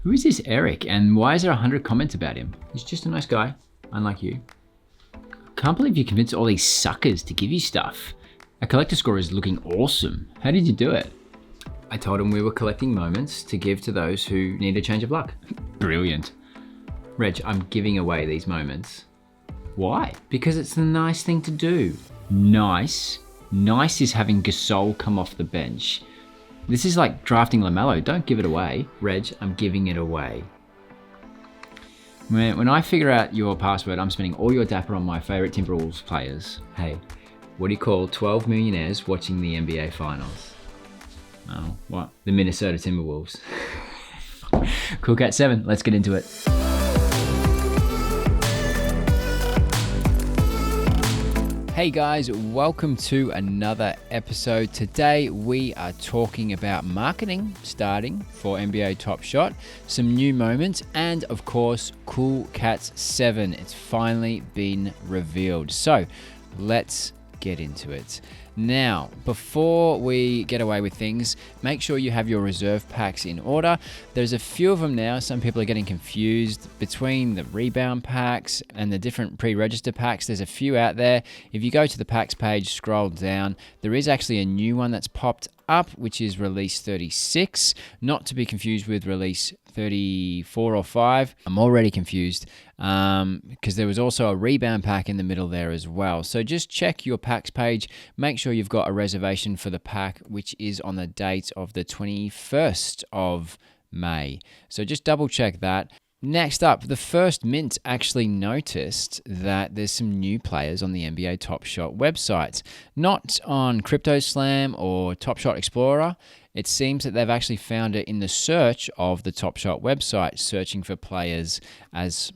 Who is this Eric, and why is there 100 comments about him? He's just a nice guy, unlike you. Can't believe you convinced all these suckers to give you stuff. A collector score is looking awesome. How did you do it? I told him we were collecting moments to give to those who need a change of luck. Brilliant. Reg, I'm giving away these moments. Why? Because it's the nice thing to do. Nice? Nice is having Gasol come off the bench. This is like drafting LaMelo. Don't give it away. Reg, I'm giving it away. When I figure out your password, I'm spending all your dapper on my favorite Timberwolves players. Hey, what do you call 12 millionaires watching the NBA Finals? Oh, what? The Minnesota Timberwolves. Cool Cat 7, let's get into it. Hey guys, welcome to another episode. Today we are talking about marketing starting for NBA Top Shot, some new moments, and of course, Cool Cats 7. It's finally been revealed. So let's get into it. Now, before we get away with things, make sure you have your reserve packs in order. There's a few of them now. Some people are getting confused between the rebound packs and the different pre-register packs. There's a few out there. If you go to the packs page, scroll down, there is actually a new one that's popped up, which is release 36, not to be confused with release 34 or 5. I'm already confused because there was also a rebound pack in the middle there as well. So just check your packs page. Make sure you've got a reservation for the pack, which is on the date of the 21st of May. So just double check that. Next up, the first mint actually noticed that there's some new players on the NBA Top Shot website. Not on CryptoSlam or Top Shot Explorer. It seems that they've actually found it in the search of the Top Shot website, searching for players as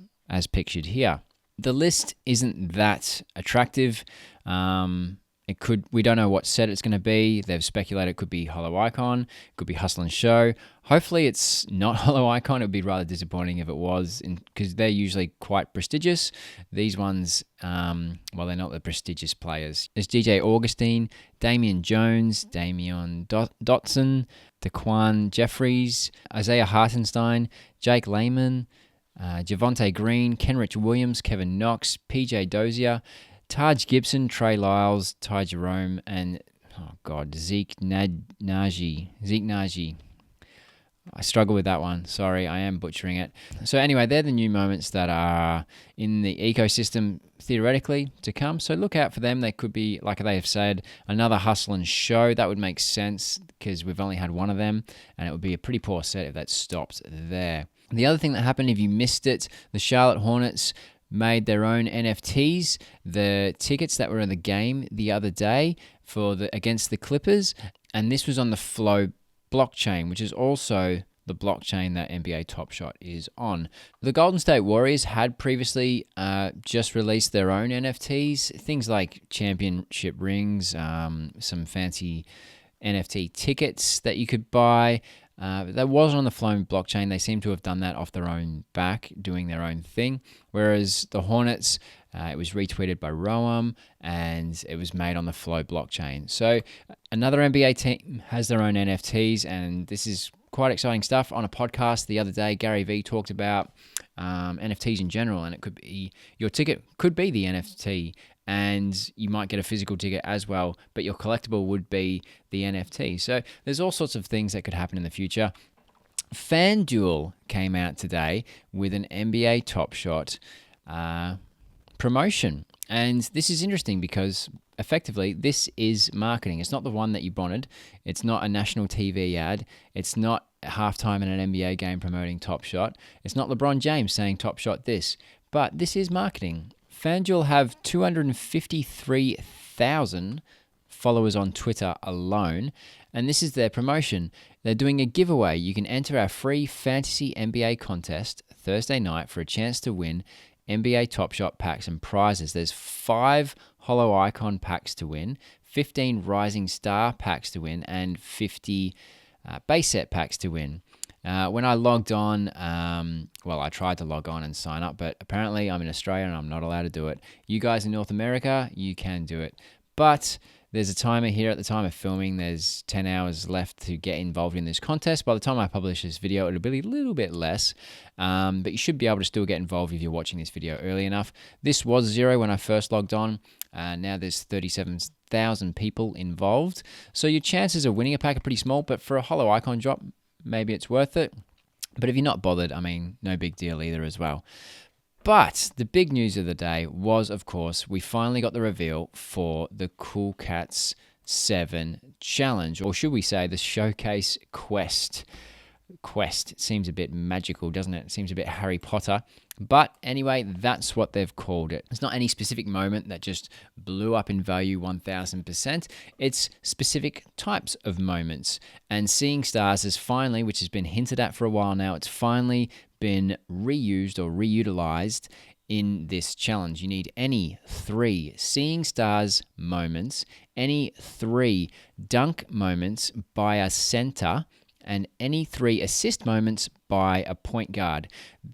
pictured here. The list isn't that attractive. We don't know what set it's going to be. They've speculated it could be Hollow Icon, it could be Hustle and Show. Hopefully it's not Hollow Icon. It would be rather disappointing if it was, because they're usually quite prestigious. These ones, they're not the prestigious players. There's DJ Augustine, Damian Jones, Damian Dotson, Daquan Jeffries, Isaiah Hartenstein, Jake Layman, Javonte Green, Kenrich Williams, Kevin Knox, PJ Dozier, Taj Gibson, Trey Lyles, Ty Jerome, and Zeke Naji. I struggle with that one. Sorry, I am butchering it. So anyway, they're the new moments that are in the ecosystem theoretically to come. So look out for them. They could be, like they have said, another Hustle and Show. That would make sense because we've only had one of them, and it would be a pretty poor set if that stopped there. The other thing that happened, if you missed it, the Charlotte Hornets made their own NFTs, the tickets that were in the game the other day against the Clippers, and this was on the Flow blockchain, which is also the blockchain that NBA Top Shot is on. The Golden State Warriors had previously just released their own NFTs, things like championship rings, some fancy NFT tickets that you could buy. That was on the Flow blockchain. They seem to have done that off their own back, doing their own thing. Whereas the Hornets, it was retweeted by Roam, and it was made on the Flow blockchain. So another NBA team has their own NFTs, and this is quite exciting stuff. On a podcast the other day, Gary Vee talked about NFTs in general, and it could be your ticket could be the NFT, and you might get a physical ticket as well, but your collectible would be the NFT. So there's all sorts of things that could happen in the future. FanDuel came out today with an NBA Top Shot promotion. And this is interesting because effectively this is marketing. It's not the one that you wanted. It's not a national TV ad. It's not halftime in an NBA game promoting Top Shot. It's not LeBron James saying Top Shot this. But this is marketing. FanDuel have 253,000 followers on Twitter alone, and this is their promotion. They're doing a giveaway. You can enter our free Fantasy NBA contest Thursday night for a chance to win NBA Top Shot packs and prizes. There's 5 Hollow Icon packs to win, 15 Rising Star packs to win, and 50 base set packs to win. When I logged on, I tried to log on and sign up, but apparently I'm in Australia and I'm not allowed to do it. You guys in North America, you can do it. But There's a timer here at the time of filming. There's 10 hours left to get involved in this contest. By the time I publish this video, it'll be a little bit less, but you should be able to still get involved if you're watching this video early enough. This was 0 when I first logged on. Now there's 37,000 people involved. So your chances of winning a pack are pretty small, but for a holo icon drop, maybe it's worth it. But if you're not bothered, I mean, no big deal either as well. But the big news of the day was, of course, we finally got the reveal for the Cool Cats 7 challenge, or should we say the Showcase Quest. Quest, it seems a bit magical, doesn't it? It seems a bit Harry Potter. But anyway, that's what they've called it. It's not any specific moment that just blew up in value 1000%. It's specific types of moments. And Seeing Stars is finally, which has been hinted at for a while now, it's finally been reused or reutilized in this challenge. You need any 3 Seeing Stars moments, any 3 dunk moments by a center, and any 3 assist moments by a point guard.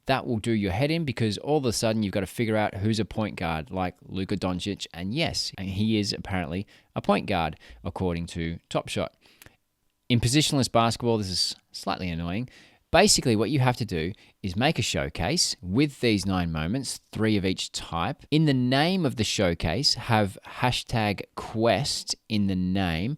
That will do your head in, because all of a sudden you've got to figure out who's a point guard, like Luka Doncic, and yes, he is apparently a point guard according to Top Shot. In positionless basketball, this is slightly annoying. Basically, what you have to do is make a showcase with these 9 moments, 3 of each type. In the name of the showcase, have hashtag Quest in the name.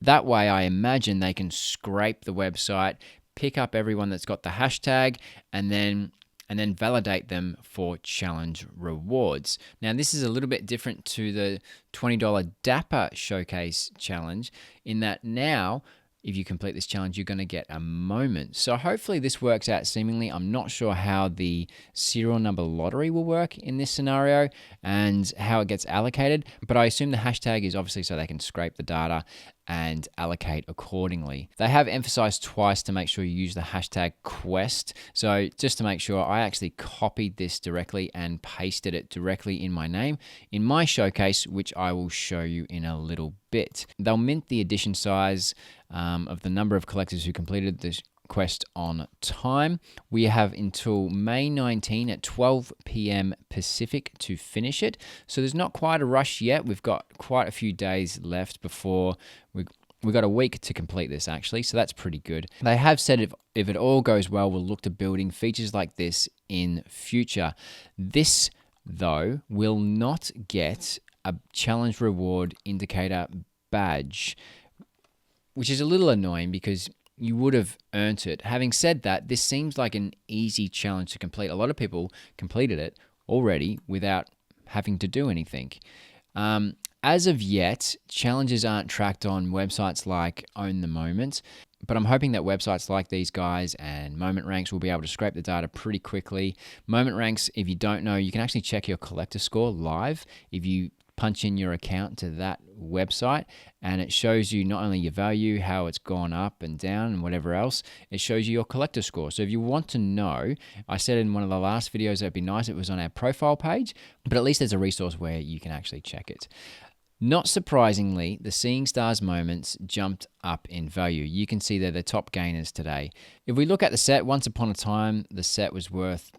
That way, I imagine they can scrape the website, pick up everyone that's got the hashtag, and then validate them for challenge rewards. Now, this is a little bit different to the $20 Dapper Showcase challenge, in that now, if you complete this challenge, you're going to get a moment. So hopefully this works out seamlessly. I'm not sure how the serial number lottery will work in this scenario and how it gets allocated, but I assume the hashtag is obviously so they can scrape the data and allocate accordingly. They have emphasized twice to make sure you use the hashtag Quest. So just to make sure, I actually copied this directly and pasted it directly in my name in my showcase, which I will show you in a little bit. They'll mint the edition size of the number of collectors who completed this quest on time. We have until May 19 at 12 p.m. Pacific to finish it. So there's not quite a rush yet. We've got quite a few days left before we've got a week to complete this, actually. So that's pretty good. They have said if it all goes well, we'll look to building features like this in future. This, though, will not get a challenge reward indicator badge, which is a little annoying because you would have earned it. Having said that, this seems like an easy challenge to complete. A lot of people completed it already without having to do anything. As of yet, challenges aren't tracked on websites like Own the Moment, but I'm hoping that websites like these guys and Moment Ranks will be able to scrape the data pretty quickly. Moment Ranks, if you don't know, you can actually check your collector score live if you punch in your account to that website, and it shows you not only your value, how it's gone up and down and whatever else, it shows you your collector score. So if you want to know, I said in one of the last videos that'd be nice if it was on our profile page, but at least there's a resource where you can actually check it. Not surprisingly, the Seeing Stars moments jumped up in value. You can see they're the top gainers today. If we look at the set, once upon a time, the set was worth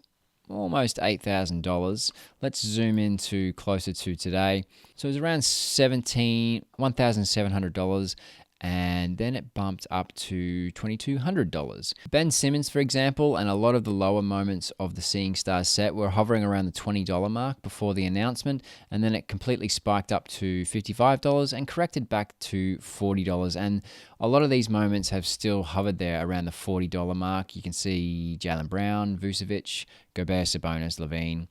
almost $8,000. Let's zoom into closer to today. So it was around $1,700, and then it bumped up to $2,200. Ben Simmons, for example, and a lot of the lower moments of the Seeing Stars set were hovering around the $20 mark before the announcement, and then it completely spiked up to $55 and corrected back to $40. And a lot of these moments have still hovered there around the $40 mark. You can see Jaylen Brown, Vucevic, Gobert, Sabonis, Levine,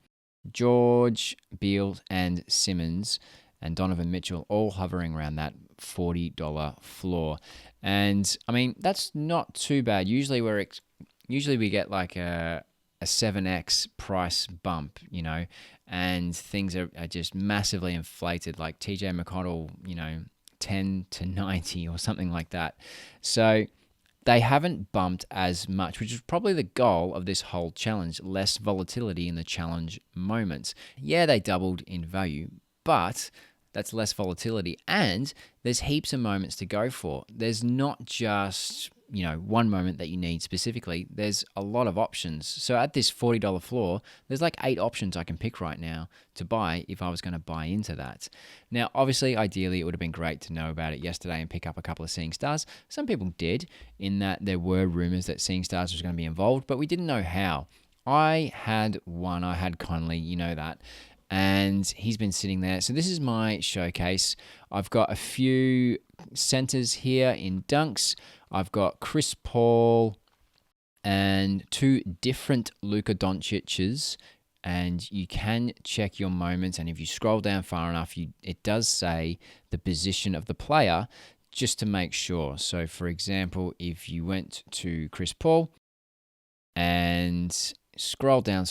George, Beal, and Simmons, and Donovan Mitchell all hovering around that $40 floor. And I mean, that's not too bad. Usually we get like a 7x price bump, you know, and things are just massively inflated, like TJ McConnell, you know, 10 to 90 or something like that. So they haven't bumped as much, which is probably the goal of this whole challenge, less volatility in the challenge moments. Yeah, they doubled in value, but that's less volatility, and there's heaps of moments to go for. There's not just one moment that you need specifically, there's a lot of options. So at this $40 floor, there's like 8 options I can pick right now to buy if I was going to buy into that. Now, obviously, ideally, it would have been great to know about it yesterday and pick up a couple of Seeing Stars. Some people did, in that there were rumors that Seeing Stars was going to be involved, but we didn't know how. I had Conley, you know that, and he's been sitting there. So this is my showcase. I've got a few centers here in dunks. I've got Chris Paul and 2 different Luka Doncic's, and you can check your moments. And if you scroll down far enough, it does say the position of the player just to make sure. So for example, if you went to Chris Paul and scroll down,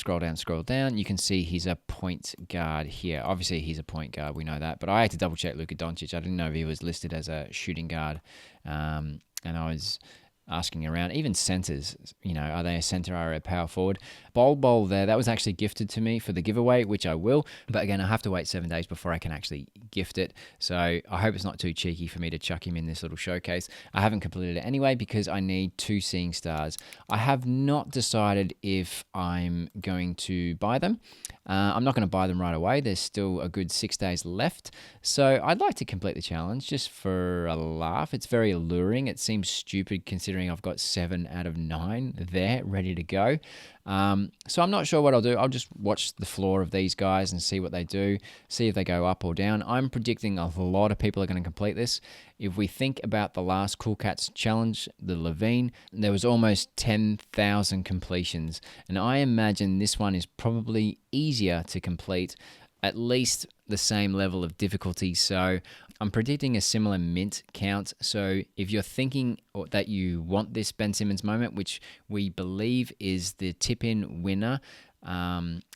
you can see he's a point guard here. Obviously, he's a point guard. We know that. But I had to double check Luka Doncic. I didn't know if he was listed as a shooting guard. And I was asking around. Even centers, are they a center or a power forward? Bol there, that was actually gifted to me for the giveaway, which I will. But again, I have to wait 7 days before I can actually gift it. So I hope it's not too cheeky for me to chuck him in this little showcase. I haven't completed it anyway because I need 2 Seeing Stars. I have not decided if I'm going to buy them. I'm not going to buy them right away. There's still a good 6 days left. So I'd like to complete the challenge just for a laugh. It's very alluring. It seems stupid considering I've got 7 out of 9 there ready to go. So I'm not sure what I'll do. I'll just watch the floor of these guys and see what they do, see if they go up or down. I'm predicting a lot of people are going to complete this. If we think about the last Cool Cats challenge, the Levine, there was almost 10,000 completions. And I imagine this one is probably easier to complete, at least the same level of difficulty. So I'm predicting a similar mint count. So if you're thinking that you want this Ben Simmons moment, which we believe is the tip-in winner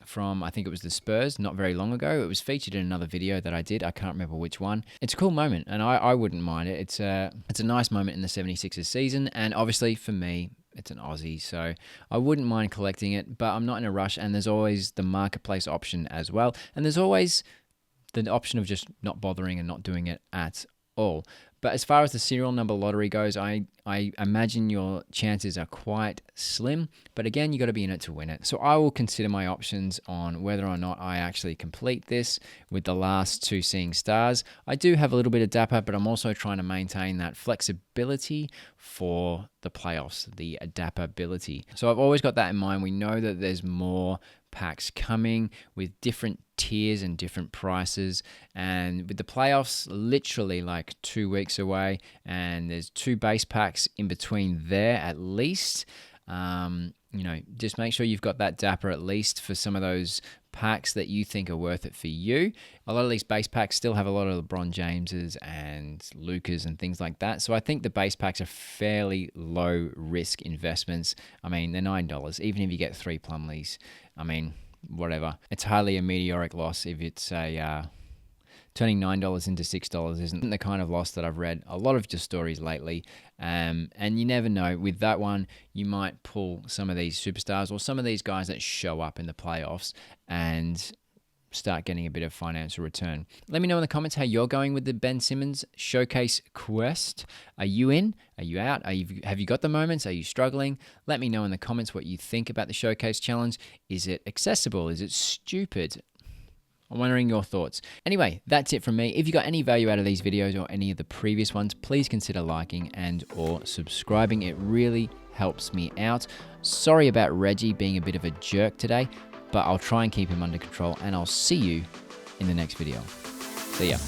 from, I think it was the Spurs not very long ago. It was featured in another video that I did. I can't remember which one. It's a cool moment, and I wouldn't mind it. It's a nice moment in the 76ers season, and obviously for me, it's an Aussie, so I wouldn't mind collecting it, but I'm not in a rush, and there's always the marketplace option as well, and there's always the option of just not bothering and not doing it at all. But as far as the serial number lottery goes, I imagine your chances are quite slim. But again, you got to be in it to win it. So I will consider my options on whether or not I actually complete this with the last 2 Seeing Stars. I do have a little bit of dapper, but I'm also trying to maintain that flexibility for the playoffs, the adaptability. So I've always got that in mind. We know that there's more packs coming with different tiers and different prices, and with the playoffs literally like 2 weeks away, and there's 2 base packs in between there at least. Just make sure you've got that dapper at least for some of those packs that you think are worth it for you. A lot of these base packs still have a lot of LeBron Jameses and Lukas and things like that. So I think the base packs are fairly low risk investments. I mean, they're $9. Even if you get 3 Plumleys, I mean, whatever. It's hardly a meteoric loss if it's a turning $9 into $6 isn't the kind of loss that I've read a lot of just stories lately. And you never know. With that one, you might pull some of these superstars or some of these guys that show up in the playoffs and start getting a bit of financial return. Let me know in the comments how you're going with the Ben Simmons Showcase Quest. Are you in? Are you out? Have you got the moments? Are you struggling? Let me know in the comments what you think about the Showcase Challenge. Is it accessible? Is it stupid? I'm wondering your thoughts. Anyway, that's it from me. If you got any value out of these videos or any of the previous ones, please consider liking and or subscribing. It really helps me out. Sorry about Reggie being a bit of a jerk today, but I'll try and keep him under control, and I'll see you in the next video. See ya.